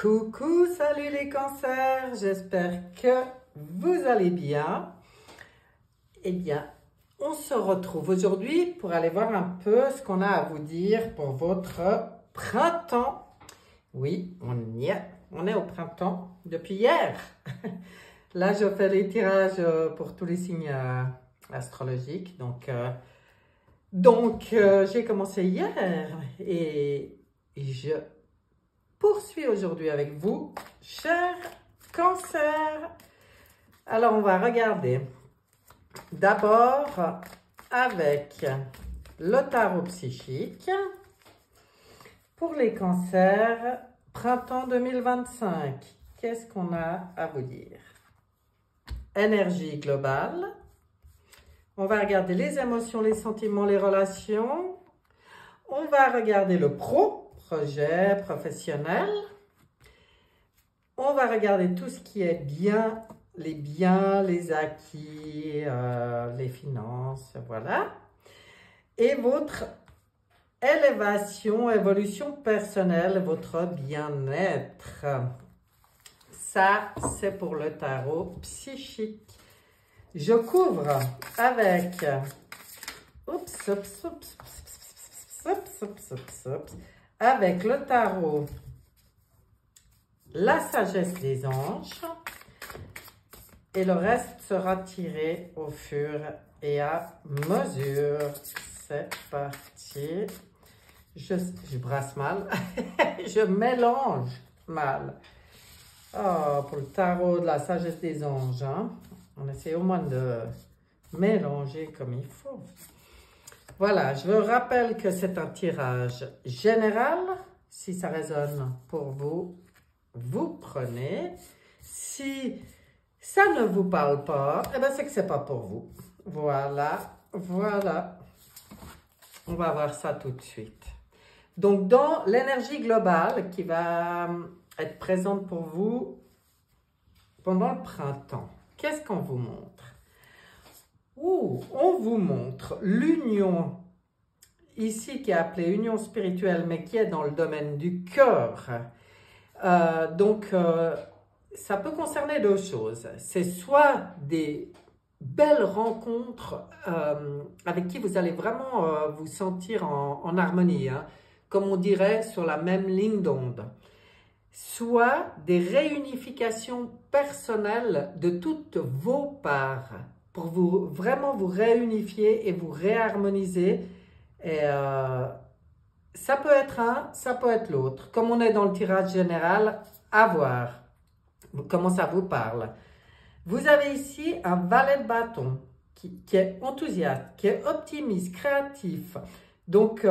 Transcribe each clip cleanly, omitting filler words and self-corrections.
Coucou, salut les cancers, j'espère que vous allez bien. Eh bien, on se retrouve aujourd'hui pour aller voir un peu ce qu'on a à vous dire pour votre printemps. Oui, on y est, on est au printemps depuis hier. Là, je fais les tirages pour tous les signes astrologiques. Donc, j'ai commencé hier et je poursuis aujourd'hui avec vous, chers cancers. Alors, on va regarder d'abord avec le tarot psychique pour les cancers printemps 2025. Qu'est-ce qu'on a à vous dire? Énergie globale. On va regarder les émotions, les sentiments, les relations. On va regarder le projet professionnel. On va regarder tout ce qui est bien, les acquis, les finances, voilà. Et votre évolution personnelle, votre bien-être. Ça, c'est pour le tarot psychique. Je couvre avec avec le tarot la sagesse des anges et le reste sera tiré au fur et à mesure. C'est parti. Je brasse mal, je mélange mal. Oh, pour le tarot de la sagesse des anges, hein? On essaie au moins de mélanger comme il faut. Voilà, je vous rappelle que c'est un tirage général. Si ça résonne pour vous, vous prenez. Si ça ne vous parle pas, eh ben c'est que c'est pas pour vous. Voilà, voilà. On va voir ça tout de suite. Donc, dans l'énergie globale qui va être présente pour vous pendant le printemps, qu'est-ce qu'on vous montre? On vous montre l'union, ici qui est appelée union spirituelle, mais qui est dans le domaine du cœur. Ça peut concerner deux choses. C'est soit des belles rencontres avec qui vous allez vraiment vous sentir en harmonie, hein, comme on dirait sur la même ligne d'onde. Soit des réunifications personnelles de toutes vos parts pour vraiment vous réunifier et vous réharmoniser. Et ça peut être un, ça peut être l'autre. Comme on est dans le tirage général, à voir comment ça vous parle. Vous avez ici un valet de bâton qui est enthousiaste, qui est optimiste, créatif. Donc,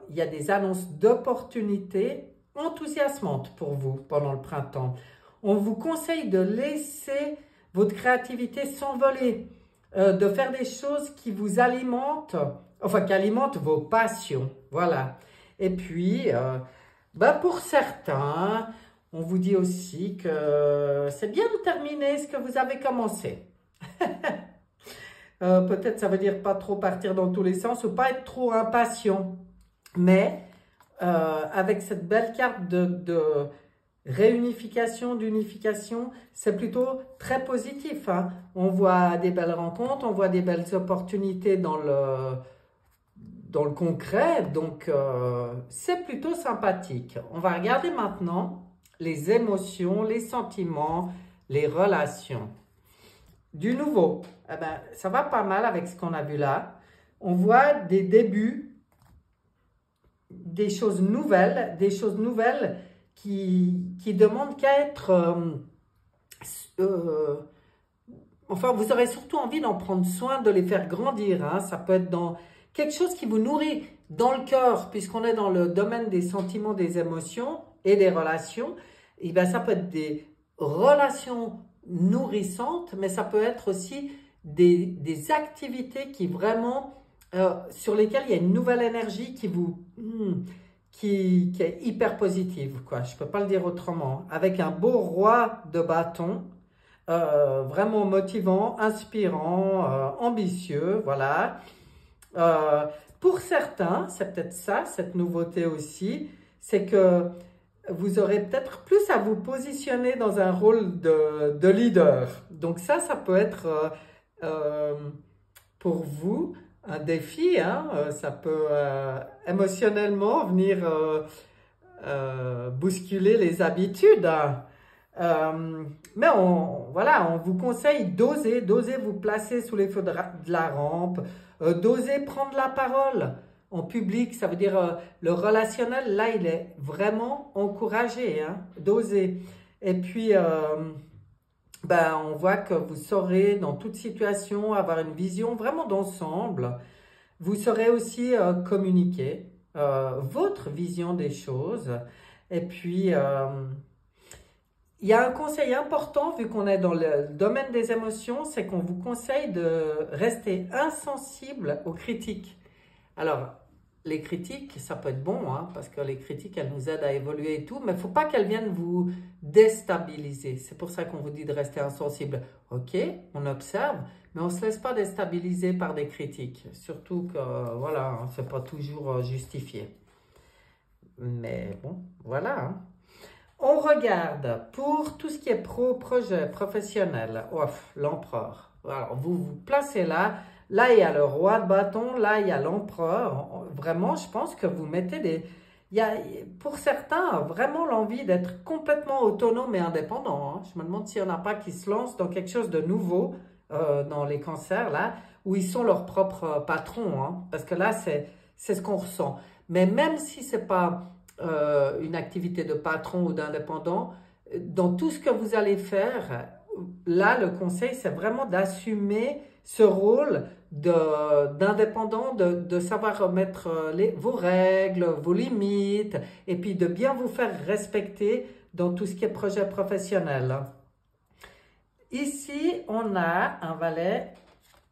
il y a des annonces d'opportunités enthousiasmantes pour vous pendant le printemps. On vous conseille de laisser votre créativité s'envoler, de faire des choses qui vous alimentent, enfin qui alimentent vos passions, voilà. Et puis, pour certains, on vous dit aussi que c'est bien de terminer ce que vous avez commencé. Peut-être ça veut dire pas trop partir dans tous les sens ou pas être trop impatient, mais avec cette belle carte de réunification, d'unification, c'est plutôt très positif, hein. On voit des belles rencontres, on voit des belles opportunités dans le concret, donc c'est plutôt sympathique. On va regarder maintenant les émotions, les sentiments, les relations. Du nouveau, eh ben, ça va pas mal avec ce qu'on a vu là. On voit des débuts, des choses nouvelles qui demandent qu'à être... enfin, vous aurez surtout envie d'en prendre soin, de les faire grandir, hein. Ça peut être dans quelque chose qui vous nourrit dans le cœur, puisqu'on est dans le domaine des sentiments, des émotions et des relations. Et bien, ça peut être des relations nourrissantes, mais ça peut être aussi des activités qui vraiment, sur lesquelles il y a une nouvelle énergie qui est hyper positive, quoi. Je ne peux pas le dire autrement. Avec un beau roi de bâton, vraiment motivant, inspirant, ambitieux, voilà. Pour certains, c'est peut-être ça, cette nouveauté aussi, c'est que vous aurez peut-être plus à vous positionner dans un rôle de leader. Donc ça peut être pour vous un défi, hein. Ça peut émotionnellement venir bousculer les habitudes, hein. Mais voilà, on vous conseille d'oser vous placer sous les feux de la rampe, d'oser prendre la parole en public. Ça veut dire le relationnel, là, il est vraiment encouragé, hein, d'oser. Et puis, on voit que vous saurez dans toute situation avoir une vision vraiment d'ensemble. Vous saurez aussi communiquer votre vision des choses. Et puis, il y a un conseil important, vu qu'on est dans le domaine des émotions, c'est qu'on vous conseille de rester insensible aux critiques. Alors, les critiques, ça peut être bon, hein, parce que les critiques, elles nous aident à évoluer et tout, mais il ne faut pas qu'elles viennent vous déstabiliser. C'est pour ça qu'on vous dit de rester insensible. Ok, on observe, mais on ne se laisse pas déstabiliser par des critiques. Surtout que, voilà, ce n'est pas toujours justifié. Mais bon, voilà, hein. On regarde pour tout ce qui est projet professionnel. L'empereur. Alors, vous vous placez là. Là, il y a le roi de bâton. Là, il y a l'empereur. Vraiment, je pense que vous mettez des... Il y a, pour certains, vraiment l'envie d'être complètement autonome et indépendant, hein. Je me demande s'il n'y en a pas qui se lancent dans quelque chose de nouveau dans les cancers, là, où ils sont leurs propres patrons, hein. Parce que là, c'est ce qu'on ressent. Mais même si ce n'est pas... une activité de patron ou d'indépendant, dans tout ce que vous allez faire, là, le conseil, c'est vraiment d'assumer ce rôle d'indépendant, de savoir remettre vos règles, vos limites, et puis de bien vous faire respecter dans tout ce qui est projet professionnel. Ici, on a un valet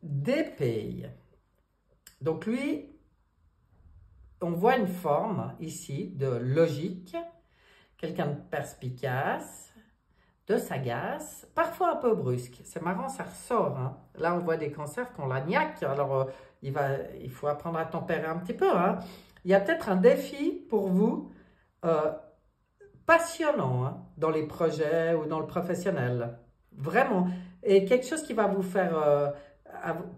d'épée. Donc lui, on voit une forme ici de logique, quelqu'un de perspicace, de sagace, parfois un peu brusque. C'est marrant, ça ressort, hein. Là, on voit des cancers qui ont la niaque, alors il faut apprendre à tempérer un petit peu, hein. Il y a peut-être un défi pour vous passionnant, hein, dans les projets ou dans le professionnel. Vraiment. Et quelque chose qui va vous faire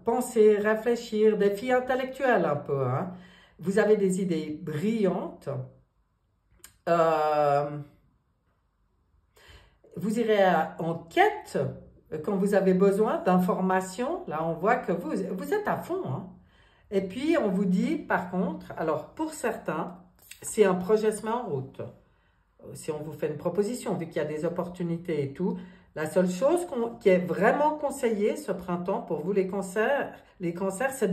penser, réfléchir, défi intellectuel un peu, hein. Vous avez des idées brillantes. Vous irez en quête quand vous avez besoin d'informations. Là, on voit que vous êtes à fond, hein. Et puis, on vous dit, par contre, alors pour certains, si un projet se met en route, si on vous fait une proposition, vu qu'il y a des opportunités et tout, la seule chose qui est vraiment conseillée ce printemps pour vous les cancers, c'est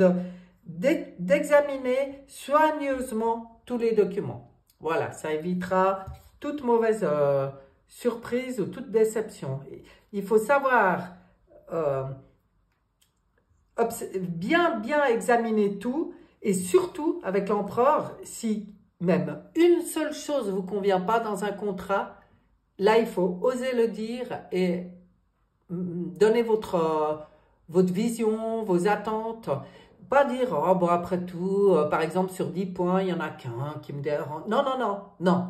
d'examiner soigneusement tous les documents. Voilà, ça évitera toute mauvaise surprise ou toute déception. Il faut savoir bien examiner tout, et surtout avec l'empereur, si même une seule chose ne vous convient pas dans un contrat, là il faut oser le dire et donner votre vision, vos attentes. Pas dire, oh bon, après tout, par exemple, sur 10 points, il n'y en a qu'un qui me dérange. Non, non, non, non.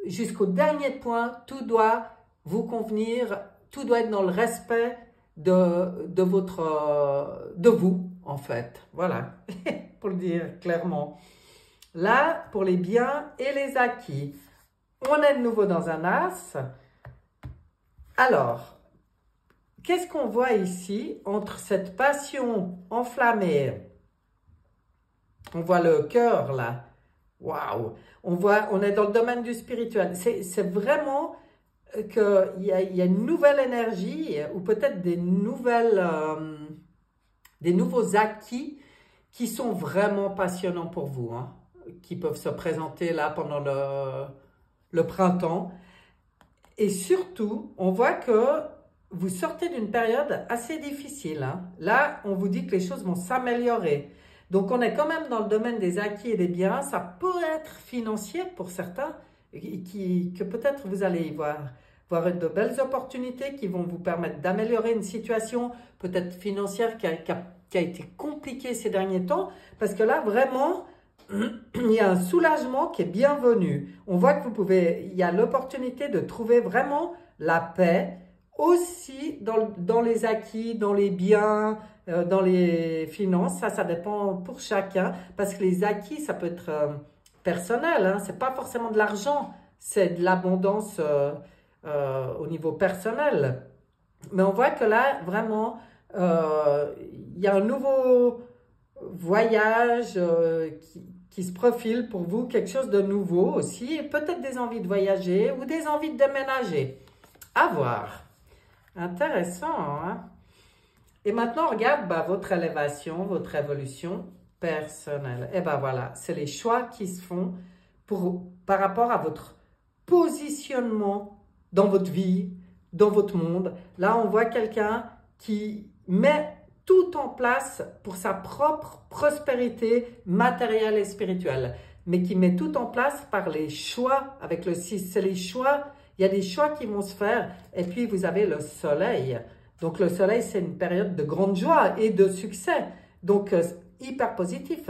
Jusqu'au dernier point, tout doit vous convenir, tout doit être dans le respect de vous, en fait. Voilà, pour le dire clairement. Là, pour les biens et les acquis, on est de nouveau dans un as. Alors, qu'est-ce qu'on voit ici entre cette passion enflammée? On voit le cœur là. Waouh! On est dans le domaine du spirituel. C'est vraiment qu'il y a une nouvelle énergie ou peut-être des nouveaux acquis qui sont vraiment passionnants pour vous, hein, qui peuvent se présenter là pendant le printemps. Et surtout, on voit que vous sortez d'une période assez difficile, hein. Là, on vous dit que les choses vont s'améliorer. Donc, on est quand même dans le domaine des acquis et des biens. Ça peut être financier pour certains, que peut-être vous allez y voir de belles opportunités qui vont vous permettre d'améliorer une situation peut-être financière qui a été compliquée ces derniers temps. Parce que là, vraiment, il y a un soulagement qui est bienvenu. On voit que vous pouvez, il y a l'opportunité de trouver vraiment la paix, aussi dans les acquis, dans les biens, dans les finances. Ça dépend pour chacun, parce que les acquis, ça peut être personnel, hein. C'est pas forcément de l'argent, c'est de l'abondance au niveau personnel. Mais on voit que là, vraiment, il y a un nouveau voyage qui se profile pour vous, quelque chose de nouveau aussi, peut-être des envies de voyager ou des envies de déménager. À voir. Intéressant, hein? Et maintenant, on regarde votre élévation, votre évolution personnelle. Et ben voilà, c'est les choix qui se font par rapport à votre positionnement dans votre vie, dans votre monde. Là, on voit quelqu'un qui met tout en place pour sa propre prospérité matérielle et spirituelle, mais qui met tout en place par les choix avec le 6. C'est les choix, il y a des choix qui vont se faire, et puis vous avez le soleil. Donc le soleil, c'est une période de grande joie et de succès, donc hyper positif.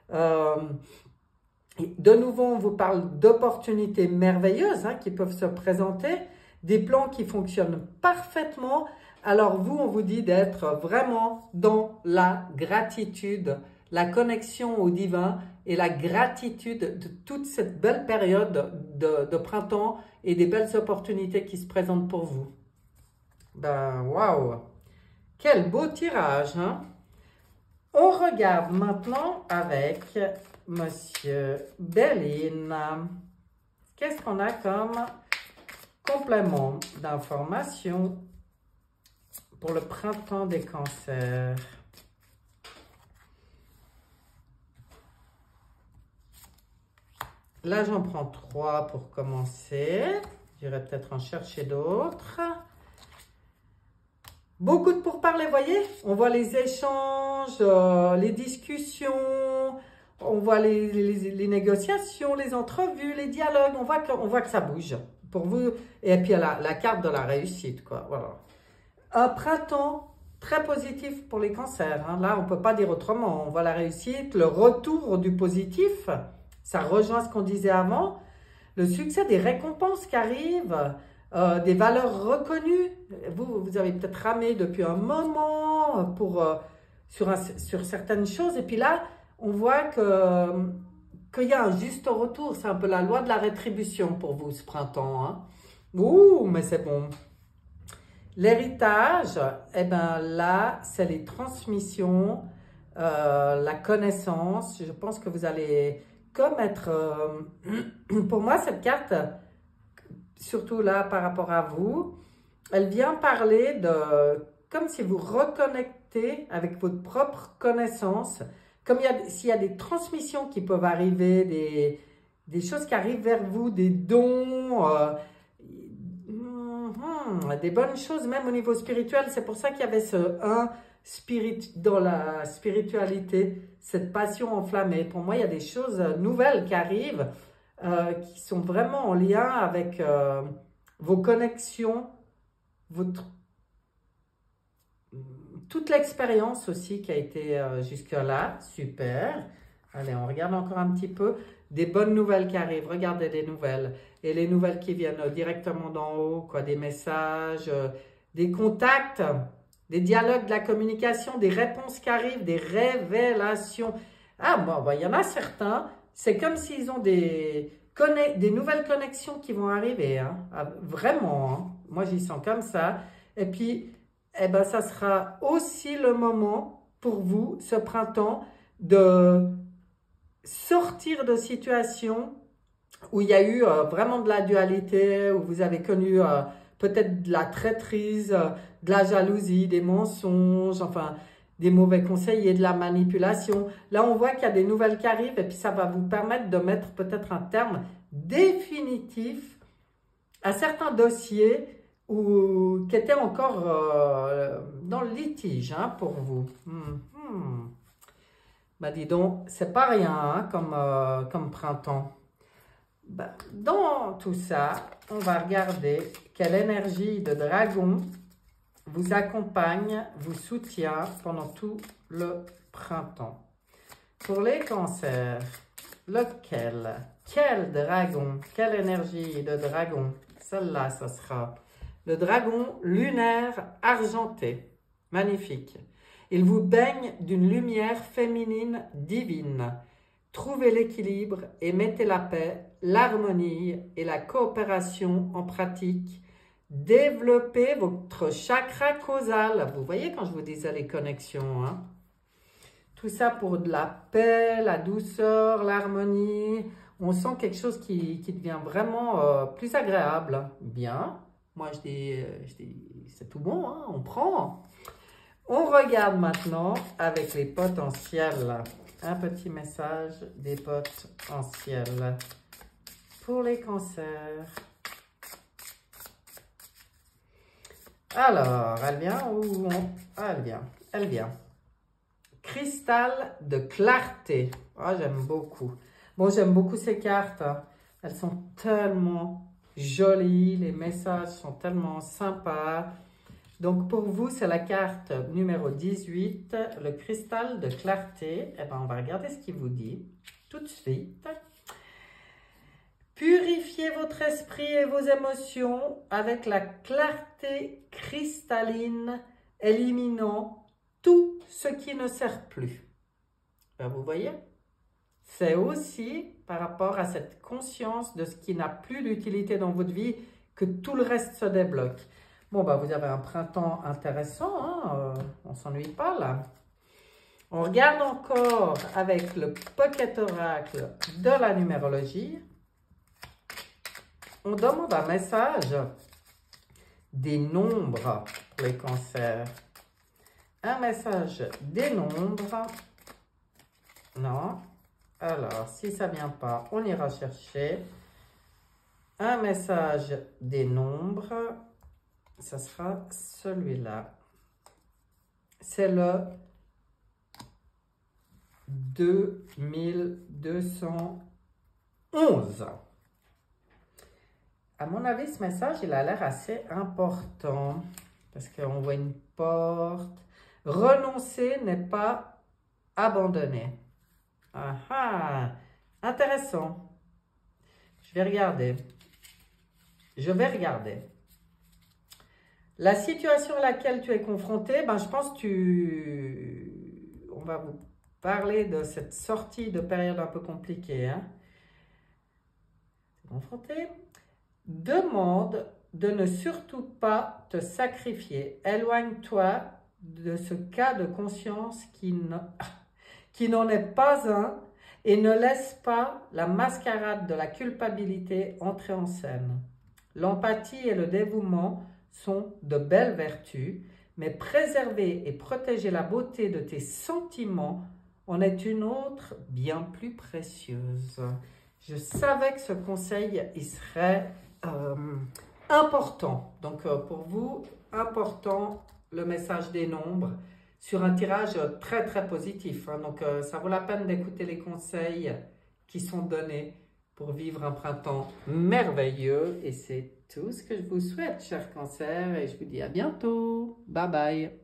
De nouveau, on vous parle d'opportunités merveilleuses qui peuvent se présenter, des plans qui fonctionnent parfaitement. Alors vous, on vous dit d'être vraiment dans la gratitude, la connexion au divin et la gratitude de toute cette belle période de printemps et des belles opportunités qui se présentent pour vous. Ben, waouh! Quel beau tirage, hein? On regarde maintenant avec Monsieur Béline. Qu'est-ce qu'on a comme complément d'information pour le printemps des cancers? Là, j'en prends 3 pour commencer. J'irai peut-être en chercher d'autres. Beaucoup de pourparlers, voyez? On voit les échanges, les discussions, on voit les négociations, les entrevues, les dialogues. On voit que ça bouge pour vous. Et puis, la carte de la réussite, quoi. Voilà. Un printemps très positif pour les cancers. Hein. Là, on ne peut pas dire autrement. On voit la réussite, le retour du positif. Ça rejoint ce qu'on disait avant. Le succès des récompenses qui arrivent. Des valeurs reconnues. Vous avez peut-être ramé depuis un moment sur certaines choses. Et puis là, on voit qu'il y a un juste retour. C'est un peu la loi de la rétribution pour vous ce printemps. Hein. Ouh, mais c'est bon. L'héritage, eh bien là, c'est les transmissions, la connaissance. Je pense que vous allez comme être... pour moi, cette carte... surtout là par rapport à vous, elle vient parler de, comme si vous reconnectez avec votre propre connaissance, comme s'il y a des transmissions qui peuvent arriver, des choses qui arrivent vers vous, des dons, des bonnes choses même au niveau spirituel. C'est pour ça qu'il y avait ce 1 dans la spiritualité, cette passion enflammée. Pour moi, il y a des choses nouvelles qui arrivent, qui sont vraiment en lien avec vos connexions, toute l'expérience aussi qui a été jusque-là. Super. Allez, on regarde encore un petit peu. Des bonnes nouvelles qui arrivent. Regardez les nouvelles. Et les nouvelles qui viennent directement d'en haut, quoi, des messages, des contacts, des dialogues, de la communication, des réponses qui arrivent, des révélations. Ah bon, il y en a certains. C'est comme s'ils ont des nouvelles connexions qui vont arriver. Hein. Ah, vraiment, hein. Moi, j'y sens comme ça. Et puis, eh ben, ça sera aussi le moment pour vous, ce printemps, de sortir de situations où il y a eu vraiment de la dualité, où vous avez connu peut-être de la traîtrise, de la jalousie, des mensonges, enfin... des mauvais conseils et de la manipulation. Là, on voit qu'il y a des nouvelles qui arrivent et puis ça va vous permettre de mettre peut-être un terme définitif à certains dossiers qui étaient encore dans le litige hein, pour vous. Ben, dis donc, c'est pas rien hein, comme printemps. Ben, dans tout ça, on va regarder quelle énergie de dragon vous accompagne, vous soutient pendant tout le printemps. Pour les cancers, Lequel? Quel dragon? Quelle énergie de dragon? Celle-là, ça sera le dragon lunaire argenté. Magnifique. Il vous baigne d'une lumière féminine divine. Trouvez l'équilibre et mettez la paix, l'harmonie et la coopération en pratique. Développez votre chakra causal. Vous voyez quand je vous disais les connexions, hein? Tout ça pour de la paix, la douceur, l'harmonie. On sent quelque chose qui devient vraiment plus agréable. Bien. Moi, je dis c'est tout bon, hein, on prend. On regarde maintenant avec les potentiels. Un petit message des potentiels pour les cancers. Alors, elle vient ou on... Ah, elle vient. Cristal de clarté. Ah, j'aime beaucoup. Bon, j'aime beaucoup ces cartes. Hein. Elles sont tellement jolies. Les messages sont tellement sympas. Donc, pour vous, c'est la carte numéro 18, le cristal de clarté. Eh bien, on va regarder ce qu'il vous dit tout de suite. Purifiez votre esprit et vos émotions avec la clarté cristalline, éliminant tout ce qui ne sert plus. Ben, vous voyez? C'est aussi par rapport à cette conscience de ce qui n'a plus d'utilité dans votre vie que tout le reste se débloque. Bon, ben, vous avez un printemps intéressant, hein, on ne s'ennuie pas là. On regarde encore avec le Pocket Oracle de la numérologie. On demande un message des nombres pour les cancers. Un message des nombres. Non. Alors, si ça ne vient pas, on ira chercher. Un message des nombres. Ça sera celui-là. C'est le 2211. À mon avis, ce message, il a l'air assez important parce qu'on voit une porte. Renoncer n'est pas abandonner. Ah ah, intéressant. Je vais regarder. La situation à laquelle tu es confronté, ben, je pense que on va vous parler de cette sortie de période un peu compliquée. Hein. Confronté. Demande de ne surtout pas te sacrifier. Éloigne-toi de ce cas de conscience qui n'en est pas un et ne laisse pas la mascarade de la culpabilité entrer en scène. L'empathie et le dévouement sont de belles vertus, mais préserver et protéger la beauté de tes sentiments en est une autre bien plus précieuse. Je savais que ce conseil, il serait important. Donc, pour vous, important le message des nombres sur un tirage très, très positif. Hein. Donc, ça vaut la peine d'écouter les conseils qui sont donnés pour vivre un printemps merveilleux. Et c'est tout ce que je vous souhaite, chers cancers. Et je vous dis à bientôt. Bye bye.